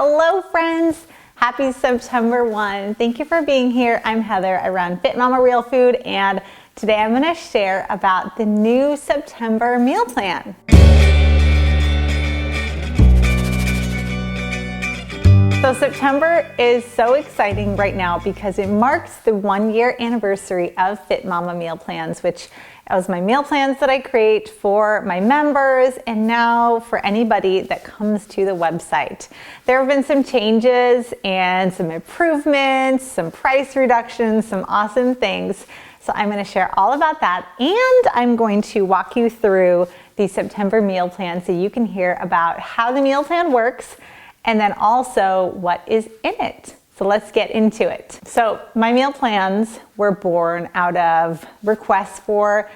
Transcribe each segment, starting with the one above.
Hello friends, happy September 1. Thank you for being here. I'm Heather, I run Fit Mama Real Food, and today I'm going to share about the new September meal plan. So September is so exciting right now because it marks the 1-year anniversary of Fit Mama meal plans, which was my meal plans that I create for my members and now for anybody that comes to the website. There have been some changes and some improvements, some price reductions, some awesome things. So I'm going to share all about that, and I'm going to walk you through the September meal plan so you can hear about how the meal plan works and then also what is in it. So let's get into it. So my meal plans were born out of requests for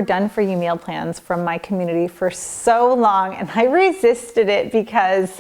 done for you meal plans from my community for so long, and I resisted it because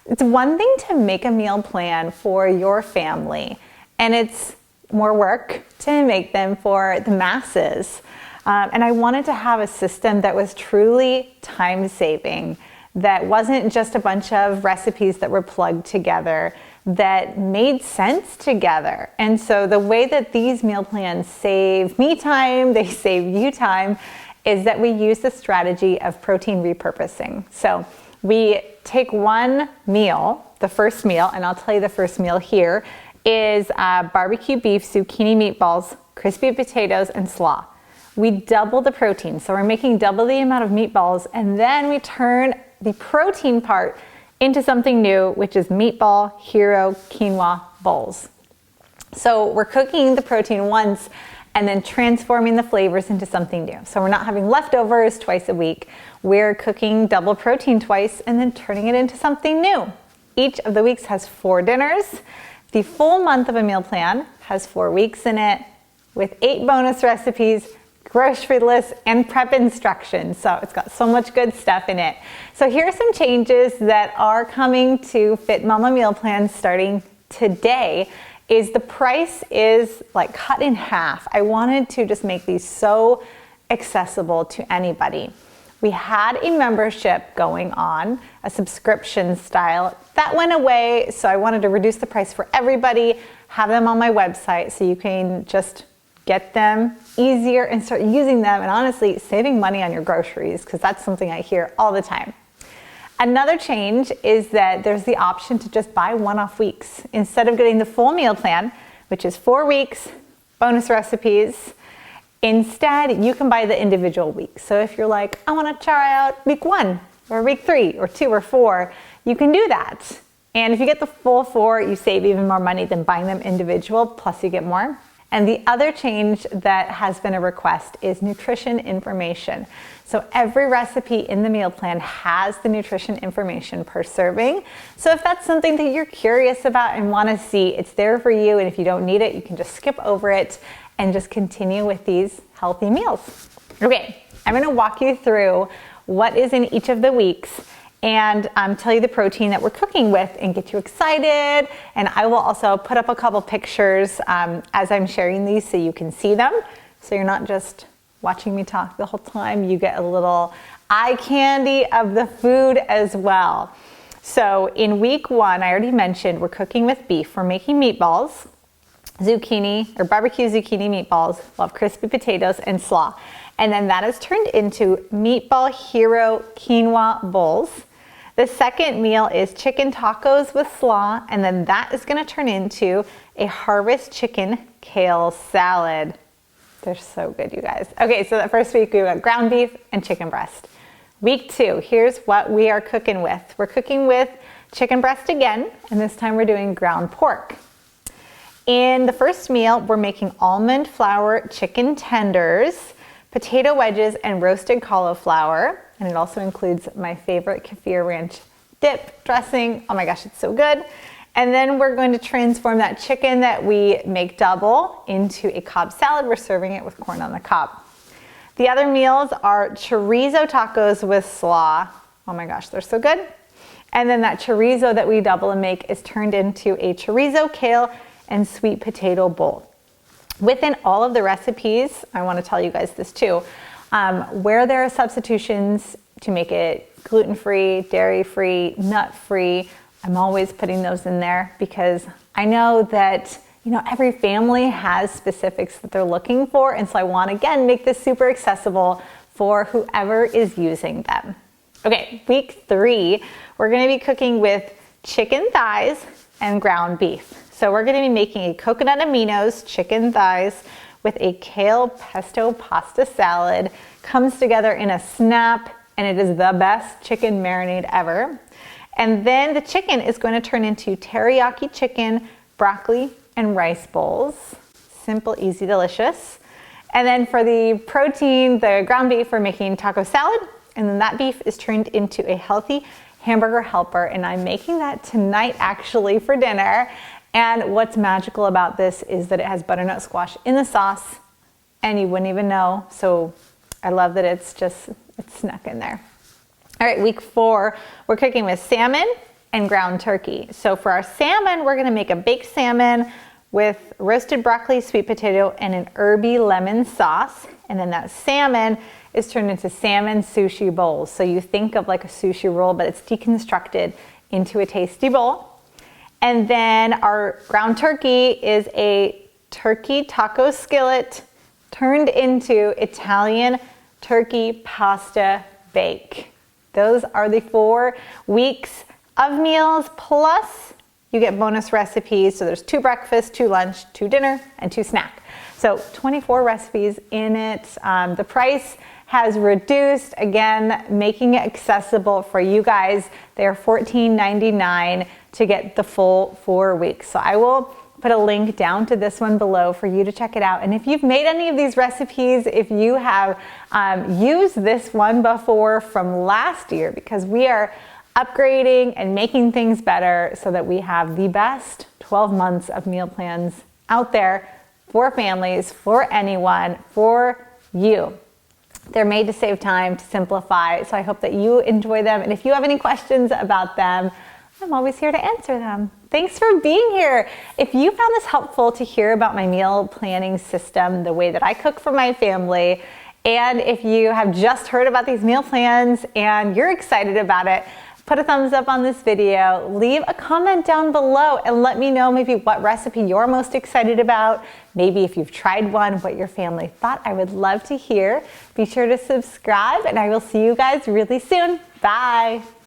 it's one thing to make a meal plan for your family, and it's more work to make them for the masses. And I wanted to have a system that was truly time-saving, that wasn't just a bunch of recipes that were plugged together, that made sense together. And so the way that these meal plans save me time, they save you time, is that we use the strategy of protein repurposing. So we take one meal, the first meal, and I'll tell you the first meal here, is barbecue beef, zucchini meatballs, crispy potatoes, and slaw. We double the protein, so we're making double the amount of meatballs, and then we turn the protein part into something new, which is meatball hero quinoa bowls. So we're cooking the protein once and then transforming the flavors into something new. So we're not having leftovers twice a week. We're cooking double protein twice and then turning it into something new. Each of the weeks has 4 dinners. The full month of a meal plan has 4 weeks in it with 8 bonus recipes, grocery lists, and prep instructions. So it's got so much good stuff in it. So here are some changes that are coming to Fit Mama meal plans starting today. Is the price is like cut in half. I wanted to just make these so accessible to anybody. We had a membership going on, a subscription style. That went away, so I wanted to reduce the price for everybody, have them on my website so you can just get them easier and start using them, and honestly saving money on your groceries, because that's something I hear all the time. Another change is that there's the option to just buy one-off weeks. Instead of getting the full meal plan, which is 4 weeks, bonus recipes, instead you can buy the individual weeks. So if you're like, I want to try out week 1 or week 3 or 2 or 4, you can do that. And if you get the full 4, you save even more money than buying them individual, plus you get more. And the other change that has been a request is nutrition information. So every recipe in the meal plan has the nutrition information per serving. So if that's something that you're curious about and want to see, it's there for you. And if you don't need it, you can just skip over it and just continue with these healthy meals. Okay, I'm going to walk you through what is in each of the weeks and tell you the protein that we're cooking with and get you excited. And I will also put up a couple pictures as I'm sharing these so you can see them. So you're not just watching me talk the whole time, you get a little eye candy of the food as well. So in week 1, I already mentioned we're cooking with beef. We're making meatballs, zucchini or barbecue zucchini meatballs. We'll have crispy potatoes and slaw. And then that is turned into meatball hero quinoa bowls. The second meal is chicken tacos with slaw, and then that is going to turn into a harvest chicken kale salad. They're so good, you guys. Okay, so that first week we got ground beef and chicken breast. Week 2, here's what we are cooking with. We're cooking with chicken breast again, and this time we're doing ground pork. In the first meal, we're making almond flour chicken tenders, potato wedges, and roasted cauliflower. And it also includes my favorite Kaffir ranch dip dressing. Oh my gosh, it's so good. And then we're going to transform that chicken that we make double into a Cobb salad. We're serving it with corn on the cob. The other meals are chorizo tacos with slaw. Oh my gosh, they're so good. And then that chorizo that we double and make is turned into a chorizo, kale, and sweet potato bowl. Within all of the recipes, I want to tell you guys this too, where there are substitutions to make it gluten-free, dairy-free, nut-free, I'm always putting those in there because I know that every family has specifics that they're looking for. And so I want to, again, make this super accessible for whoever is using them. Okay, week 3, we're going to be cooking with chicken thighs and ground beef. So we're going to be making a coconut aminos chicken thighs with a kale pesto pasta salad. Comes together in a snap, and it is the best chicken marinade ever. And then the chicken is going to turn into teriyaki chicken, broccoli, and rice bowls. Simple, easy, delicious. And then for the protein, the ground beef, we're making taco salad. And then that beef is turned into a healthy hamburger helper. And I'm making that tonight actually for dinner. And what's magical about this is that it has butternut squash in the sauce and you wouldn't even know. So I love that it's snuck in there. All right, week 4, we're cooking with salmon and ground turkey. So for our salmon, we're gonna make a baked salmon with roasted broccoli, sweet potato, and an herby lemon sauce. And then that salmon is turned into salmon sushi bowls. So you think of like a sushi roll, but it's deconstructed into a tasty bowl. And then our ground turkey is a turkey taco skillet turned into Italian turkey pasta bake. Those are the 4 weeks of meals, plus you get bonus recipes. So there's 2 breakfast, 2 lunch, 2 dinner, and 2 snack. So 24 recipes in it. The price has reduced, again, making it accessible for you guys. They're $14.99 to get the full 4 weeks. So I will put a link down to this one below for you to check it out. And if you've made any of these recipes, if you have used this one before from last year, because we are upgrading and making things better so that we have the best 12 months of meal plans out there for families, for anyone, for you. They're made to save time, to simplify. So I hope that you enjoy them. And if you have any questions about them, I'm always here to answer them. Thanks for being here. If you found this helpful to hear about my meal planning system, the way that I cook for my family, and if you have just heard about these meal plans and you're excited about it, put a thumbs up on this video, leave a comment down below and let me know maybe what recipe you're most excited about, maybe if you've tried one, what your family thought. I would love to hear. Be sure to subscribe and I will see you guys really soon. Bye.